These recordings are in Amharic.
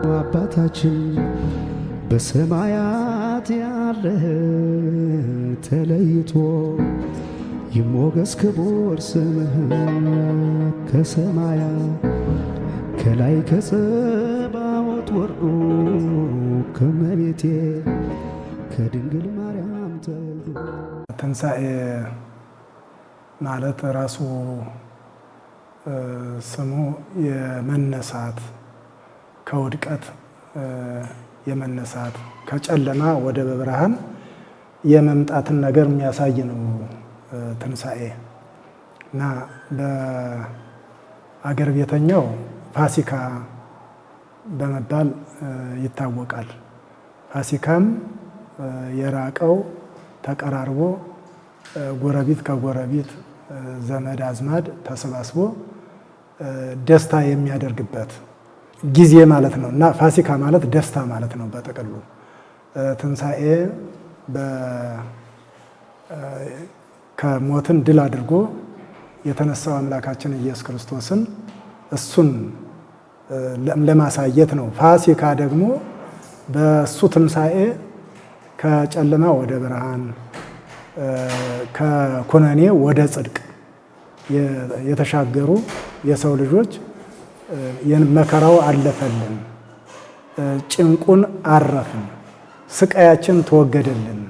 አባታችን በሰማያት ያለህ ተለይቶ ይሞገስ ክቡር ስምህ ከሰማያት ከላይ ከጸባዖት ወርዶ ከመቤቴ ከድንግል ማርያም ተወልዶ። ትንሣኤ ማለት ራሱ ስሙ የመነሳት ከውድቀት የመነሳት ከጨለማ ወደ ብርሃን የመምጣትን ነገር የሚያሳይ ነው ትንሣኤ። እና በአገር ቤተኛው ፋሲካ በመባል ይታወቃል። ፋሲካም የራቀው ተቀራርቦ ጎረቤት ከጎረቤት ዘመድ አዝማድ ተሰባስቦ ደስታ የሚያደርግበት ጊዜ ማለት ነው። እና ፋሲካ ማለት ደስታ ማለት ነው በጥቅሉ። ትንሣኤ ከሞትን ድል አድርጎ የተነሳው አምላካችን ኢየሱስ ክርስቶስን እሱን ለማሳየት ነው። ፋሲካ ደግሞ በእሱ ትንሣኤ ከጨለማ ወደ ብርሃን ከኩነኔ ወደ ጽድቅ የተሻገሩ የሰው ልጆች መከራው አለፈልን፣ ጭንቁን አረፍን፣ ስቃያችን ተወገደልን፣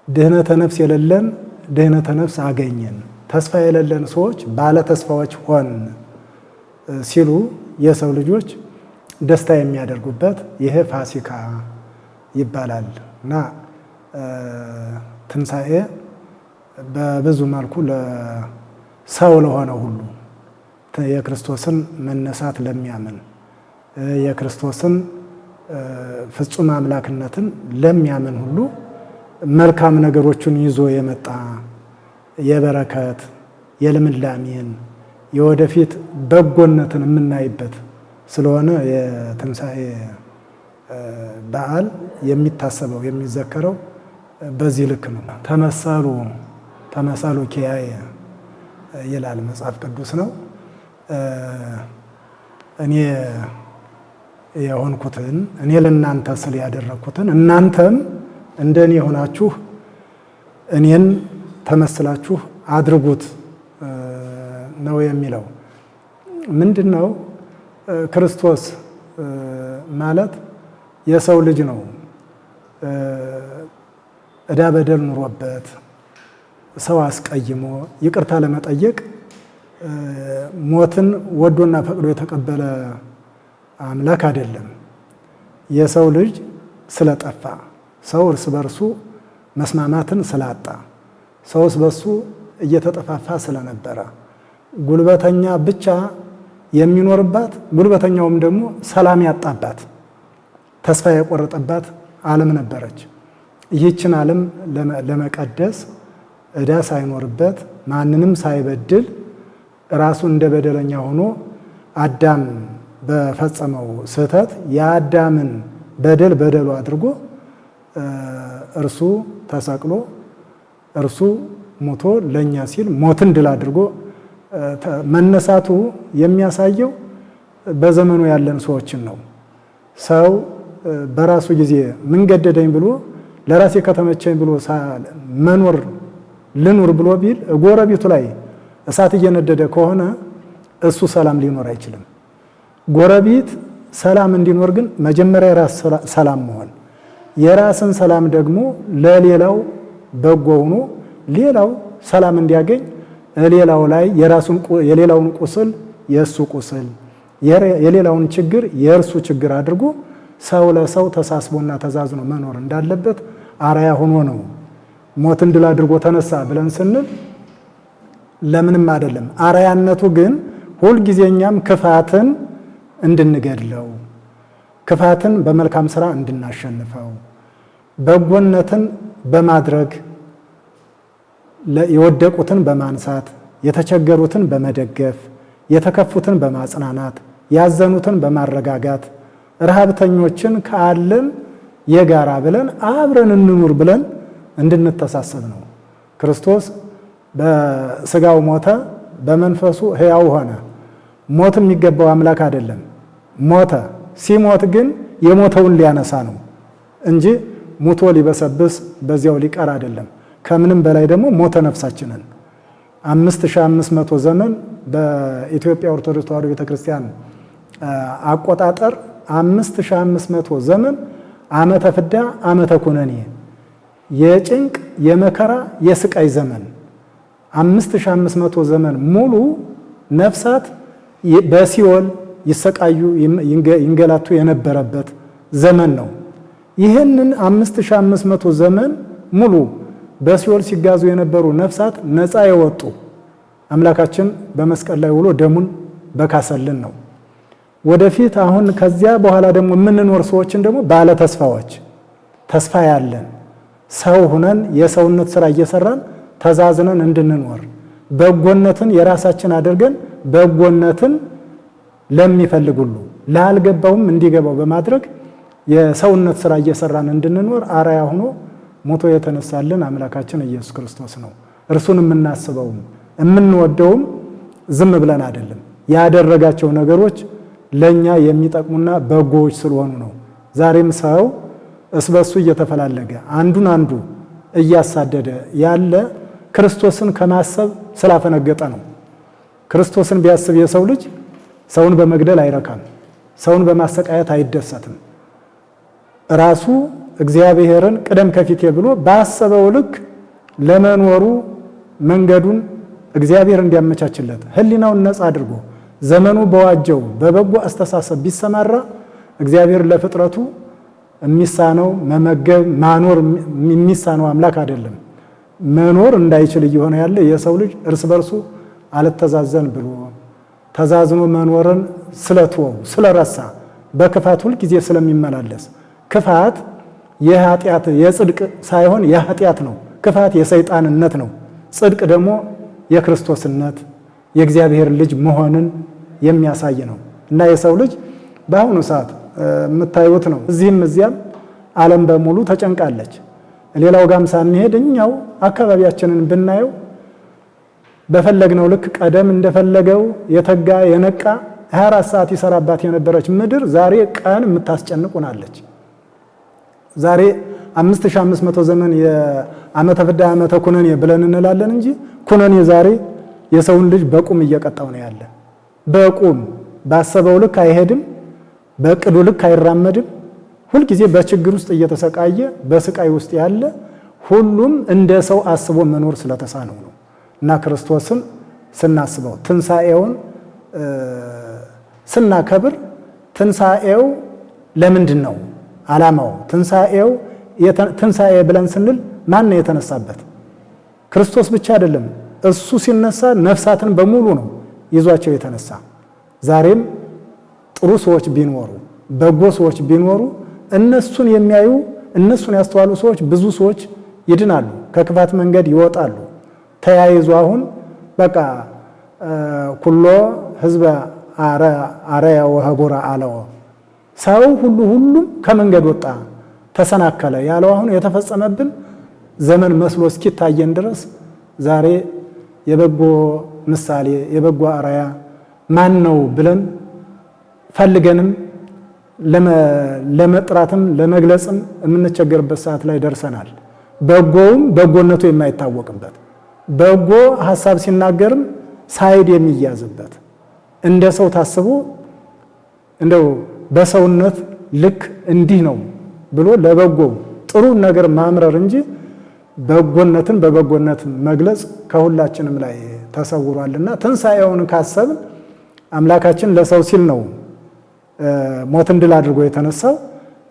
ድህነተ ነፍስ የሌለን ድህነተ ነፍስ አገኘን፣ ተስፋ የሌለን ሰዎች ባለ ተስፋዎች ሆን ሲሉ የሰው ልጆች ደስታ የሚያደርጉበት ይሄ ፋሲካ ይባላል። እና ትንሣኤ በብዙ መልኩ ለሰው ለሆነ ሁሉ የክርስቶስን መነሳት ለሚያምን የክርስቶስን ፍጹም አምላክነትን ለሚያምን ሁሉ መልካም ነገሮችን ይዞ የመጣ የበረከት የልምላሜን የወደፊት በጎነትን የምናይበት ስለሆነ የትንሣኤ በዓል የሚታሰበው የሚዘከረው በዚህ ልክ ነው። ተመሰሉ ኪያየ ይላል መጽሐፍ ቅዱስ ነው። እኔ የሆንኩትን እኔ ለእናንተ ስል ያደረግኩትን እናንተም እንደኔ ሆናችሁ እኔን ተመስላችሁ አድርጉት ነው የሚለው። ምንድነው? ክርስቶስ ማለት የሰው ልጅ ነው። ዕዳ በደል ኑሮበት ሰው አስቀይሞ ይቅርታ ለመጠየቅ ሞትን ወዶና ፈቅዶ የተቀበለ አምላክ አይደለም። የሰው ልጅ ስለጠፋ፣ ሰው እርስ በርሱ መስማማትን ስላጣ፣ ሰው እርስ በርሱ እየተጠፋፋ ስለነበረ ጉልበተኛ ብቻ የሚኖርባት ጉልበተኛውም ደግሞ ሰላም ያጣባት ተስፋ የቆረጠባት ዓለም ነበረች። ይህችን ዓለም ለመቀደስ ዕዳ ሳይኖርበት ማንንም ሳይበድል ራሱ እንደ በደለኛ ሆኖ አዳም በፈጸመው ስህተት የአዳምን በደሉ አድርጎ እርሱ ተሰቅሎ እርሱ ሞቶ ለኛ ሲል ሞትን ድል አድርጎ መነሳቱ የሚያሳየው በዘመኑ ያለን ሰዎችን ነው። ሰው በራሱ ጊዜ ምን ገደደኝ ብሎ ለራሴ ከተመቸኝ ብሎ መኖር ልኑር ብሎ ቢል ጎረቤቱ ላይ እሳት እየነደደ ከሆነ እሱ ሰላም ሊኖር አይችልም። ጎረቤት ሰላም እንዲኖር ግን መጀመሪያ የራስ ሰላም መሆን፣ የራስን ሰላም ደግሞ ለሌላው በጎ ሆኖ ሌላው ሰላም እንዲያገኝ ሌላው ላይ የሌላውን ቁስል የእሱ ቁስል የሌላውን ችግር የእርሱ ችግር አድርጎ ሰው ለሰው ተሳስቦና ተዛዝኖ መኖር እንዳለበት አርአያ ሆኖ ነው። ሞትን ድል አድርጎ ተነሳ ብለን ስንል ለምንም አይደለም። አርአያነቱ ግን ሁልጊዜኛም ክፋትን እንድንገድለው፣ ክፋትን በመልካም ስራ እንድናሸንፈው፣ በጎነትን በማድረግ የወደቁትን በማንሳት የተቸገሩትን በመደገፍ የተከፉትን በማጽናናት ያዘኑትን በማረጋጋት ረሃብተኞችን ከዓለም የጋራ ብለን አብረን እንኑር ብለን እንድንተሳሰብ ነው። ክርስቶስ በስጋው ሞተ፣ በመንፈሱ ሕያው ሆነ። ሞት የሚገባው አምላክ አይደለም። ሞተ፣ ሲሞት ግን የሞተውን ሊያነሳ ነው እንጂ ሙቶ ሊበሰብስ በዚያው ሊቀር አይደለም። ከምንም በላይ ደግሞ ሞተ ነፍሳችንን 5500 ዘመን በኢትዮጵያ ኦርቶዶክስ ተዋሕዶ ቤተክርስቲያን አቆጣጠር 5500 ዘመን ዓመተ ፍዳ ዓመተ ኩነኔ የጭንቅ የመከራ የስቃይ ዘመን 5500 ዘመን ሙሉ ነፍሳት በሲኦል ይሰቃዩ ይንገላቱ የነበረበት ዘመን ነው። ይህንን 5500 ዘመን ሙሉ በሲኦል ሲጋዙ የነበሩ ነፍሳት ነፃ የወጡ አምላካችን በመስቀል ላይ ውሎ ደሙን በካሰልን ነው። ወደፊት አሁን ከዚያ በኋላ ደግሞ የምንኖር ሰዎችን ደግሞ ባለ ተስፋዎች ተስፋ ያለን ሰው ሁነን የሰውነት ስራ እየሰራን ተዛዝነን እንድንኖር በጎነትን የራሳችን አድርገን በጎነትን ለሚፈልግ ሁሉ ላልገባውም እንዲገባው በማድረግ የሰውነት ስራ እየሰራን እንድንኖር አርአያ ሆኖ ሞቶ የተነሳልን አምላካችን ኢየሱስ ክርስቶስ ነው። እርሱን የምናስበውም የምንወደውም ዝም ብለን አይደለም። ያደረጋቸው ነገሮች ለኛ የሚጠቅሙና በጎዎች ስለሆኑ ነው። ዛሬም ሰው እስበሱ እየተፈላለገ አንዱን አንዱ እያሳደደ ያለ ክርስቶስን ከማሰብ ስላፈነገጠ ነው። ክርስቶስን ቢያስብ የሰው ልጅ ሰውን በመግደል አይረካም፣ ሰውን በማሰቃየት አይደሰትም። ራሱ እግዚአብሔርን ቅደም ከፊቴ ብሎ ባሰበው ልክ ለመኖሩ መንገዱን እግዚአብሔር እንዲያመቻችለት ሕሊናውን ነፃ አድርጎ ዘመኑ በዋጀው በበጎ አስተሳሰብ ቢሰማራ እግዚአብሔር ለፍጥረቱ የሚሳነው መመገብ ማኖር የሚሳነው አምላክ አይደለም። መኖር እንዳይችል እየሆነ ያለ የሰው ልጅ እርስ በርሱ አልተዛዘን ብሎ ተዛዝኖ መኖርን ስለተወው ስለረሳ በክፋት ሁል ጊዜ ስለሚመላለስ ክፋት የኃጢአት የጽድቅ ሳይሆን የኃጢአት ነው። ክፋት የሰይጣንነት ነው። ጽድቅ ደግሞ የክርስቶስነት የእግዚአብሔር ልጅ መሆንን የሚያሳይ ነው እና የሰው ልጅ በአሁኑ ሰዓት የምታዩት ነው። እዚህም እዚያም ዓለም በሙሉ ተጨንቃለች። ሌላው ጋም ሳንሄድ እኛው አካባቢያችንን ብናየው በፈለግነው ልክ ቀደም እንደፈለገው የተጋ የነቃ 24 ሰዓት ይሰራባት የነበረች ምድር ዛሬ ቀን የምታስጨንቁናለች። ዛሬ 5500 ዘመን የዓመተ ፍዳ ዓመተ ኩነኔ ብለን እንላለን እንጂ ኩነኔ ዛሬ የሰውን ልጅ በቁም እየቀጣው ነው ያለ። በቁም ባሰበው ልክ አይሄድም፣ በቅዱ ልክ አይራመድም። ሁልጊዜ በችግር ውስጥ እየተሰቃየ በስቃይ ውስጥ ያለ ሁሉም እንደ ሰው አስቦ መኖር ስለተሳነው ነው እና ክርስቶስን ስናስበው ትንሣኤውን ስናከብር ትንሣኤው ለምንድን ነው ዓላማው? ትንሣኤ ብለን ስንል ማን ነው የተነሳበት? ክርስቶስ ብቻ አይደለም። እሱ ሲነሳ ነፍሳትን በሙሉ ነው ይዟቸው የተነሳ። ዛሬም ጥሩ ሰዎች ቢኖሩ በጎ ሰዎች ቢኖሩ እነሱን የሚያዩ እነሱን ያስተዋሉ ሰዎች ብዙ ሰዎች ይድናሉ፣ ከክፋት መንገድ ይወጣሉ። ተያይዞ አሁን በቃ ኩሎ ህዝበ አረያ ወህቡረ አለወ ሰው ሁሉም ከመንገድ ወጣ ተሰናከለ ያለው አሁን የተፈጸመብን ዘመን መስሎ እስኪታየን ድረስ ዛሬ የበጎ ምሳሌ የበጎ አርአያ ማን ነው ብለን ፈልገንም ለመጥራትም ለመግለጽም የምንቸገርበት ሰዓት ላይ ደርሰናል። በጎውም በጎነቱ የማይታወቅበት በጎ ሐሳብ ሲናገርም ሳይድ የሚያዝበት እንደ ሰው ታስቦ እንደው በሰውነት ልክ እንዲህ ነው ብሎ ለበጎ ጥሩ ነገር ማምረር እንጂ በጎነትን በበጎነት መግለጽ ከሁላችንም ላይ ተሰውሯልና ትንሣኤውን ካሰብን አምላካችን ለሰው ሲል ነው ሞትን ድል አድርጎ የተነሳው።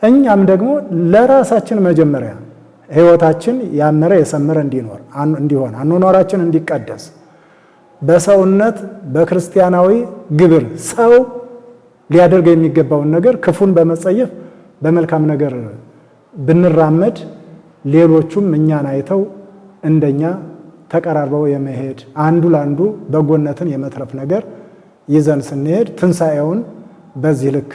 እኛም ደግሞ ለራሳችን መጀመሪያ ሕይወታችን ያመረ የሰመረ እንዲሆን አኗኗራችን እንዲቀደስ በሰውነት በክርስቲያናዊ ግብር ሰው ሊያደርግ የሚገባውን ነገር ክፉን በመጸየፍ በመልካም ነገር ብንራመድ ሌሎቹም እኛን አይተው እንደኛ ተቀራርበው የመሄድ አንዱ ለአንዱ በጎነትን የመትረፍ ነገር ይዘን ስንሄድ ትንሣኤውን በዚህ ልክ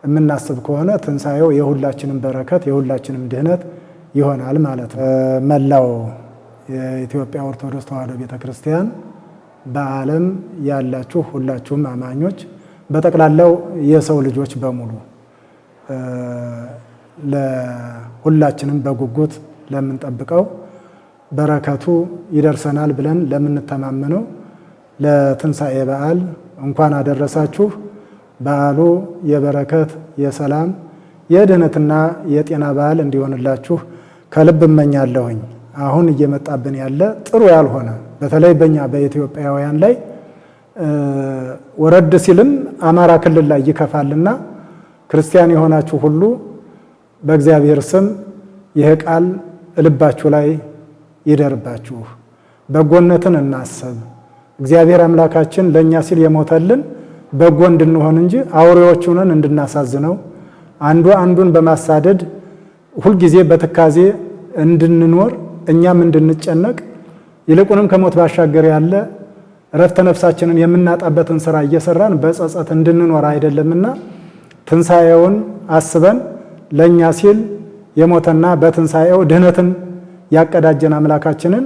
የምናስብ ከሆነ ትንሣኤው የሁላችንም በረከት የሁላችንም ድህነት ይሆናል ማለት ነው። መላው የኢትዮጵያ ኦርቶዶክስ ተዋሕዶ ቤተክርስቲያን በዓለም ያላችሁ ሁላችሁም አማኞች በጠቅላላው የሰው ልጆች በሙሉ ለሁላችንም በጉጉት ለምንጠብቀው በረከቱ ይደርሰናል ብለን ለምንተማመነው ለትንሣኤ በዓል እንኳን አደረሳችሁ። በዓሉ የበረከት፣ የሰላም፣ የድህነትና የጤና በዓል እንዲሆንላችሁ ከልብ እመኛለሁኝ። አሁን እየመጣብን ያለ ጥሩ ያልሆነ በተለይ በእኛ በኢትዮጵያውያን ላይ ወረድ ሲልም አማራ ክልል ላይ ይከፋልና ክርስቲያን የሆናችሁ ሁሉ በእግዚአብሔር ስም ይህ ቃል ልባችሁ ላይ ይደርባችሁ። በጎነትን እናስብ። እግዚአብሔር አምላካችን ለእኛ ሲል የሞተልን በጎ እንድንሆን እንጂ አውሬዎች ሆነን እንድናሳዝነው አንዱ አንዱን በማሳደድ ሁልጊዜ በትካዜ እንድንኖር እኛም እንድንጨነቅ ይልቁንም ከሞት ባሻገር ያለ ረፍተ ነፍሳችንን የምናጣበትን ስራ እየሰራን በጸጸት እንድንኖር አይደለምና ትንሣኤውን አስበን ለእኛ ሲል የሞተና በትንሣኤው ድህነትን ያቀዳጀን አምላካችንን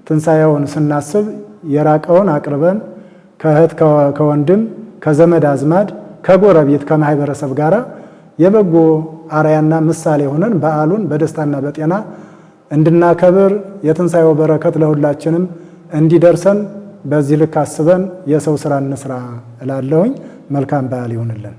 ትንሣኤውን ስናስብ የራቀውን አቅርበን ከእህት ከወንድም ከዘመድ አዝማድ ከጎረቤት ከማህበረሰብ ጋር የበጎ አርአያና ምሳሌ ሆነን በዓሉን በደስታና በጤና እንድናከብር የትንሣኤው በረከት ለሁላችንም እንዲደርሰን በዚህ ልክ አስበን የሰው ስራ እንስራ እላለሁኝ። መልካም በዓል ይሁንልን።